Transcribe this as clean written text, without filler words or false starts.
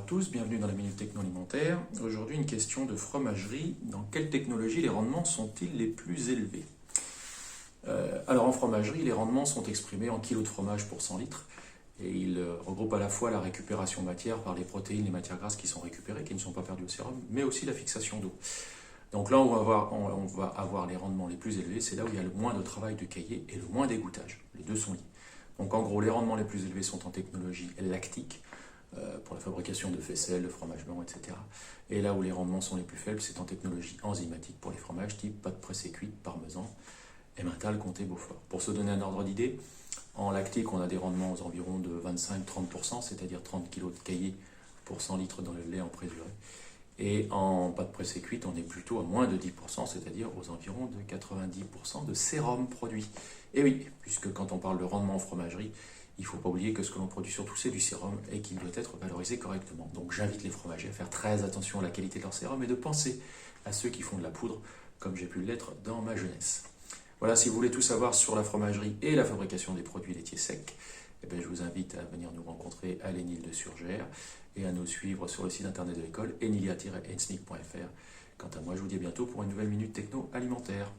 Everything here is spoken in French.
tous, bienvenue dans la Minute Techno Alimentaire. Aujourd'hui, une question de fromagerie. Dans quelle technologie les rendements sont-ils les plus élevés? Alors en fromagerie, les rendements sont exprimés en kilos de fromage pour 100 litres et ils regroupent à la fois la récupération de matière par les protéines, les matières grasses qui sont récupérées, qui ne sont pas perdues au sérum, mais aussi la fixation d'eau. Donc là, on va avoir les rendements les plus élevés, c'est là où il y a le moins de travail de cahier et le moins d'égouttage. Les deux sont liés. Donc en gros, les rendements les plus élevés sont en technologie lactique, pour la fabrication de faisselle, de fromage blanc, etc. Et là où les rendements sont les plus faibles, c'est en technologie enzymatique pour les fromages type pâte pressée cuite, parmesan, emmental, comté, beaufort. Pour se donner un ordre d'idée, en lactique, on a des rendements aux environs de 25-30%, c'est-à-dire 30 kg de caillé pour 100 litres dans le lait en présuré. Et en pâte pressée cuite, on est plutôt à moins de 10%, c'est-à-dire aux environs de 90% de sérum produit. Et oui, puisque quand on parle de rendement en fromagerie, il ne faut pas oublier que ce que l'on produit surtout, c'est du sérum et qu'il doit être valorisé correctement. Donc j'invite les fromagers à faire très attention à la qualité de leur sérum et de penser à ceux qui font de la poudre, comme j'ai pu l'être dans ma jeunesse. Voilà, si vous voulez tout savoir sur la fromagerie et la fabrication des produits laitiers secs, je vous invite à venir nous rencontrer à l'Énil-de-Surgères et à nous suivre sur le site internet de l'école enilia-ensmic.fr. Quant à moi, je vous dis à bientôt pour une nouvelle Minute Techno Alimentaire.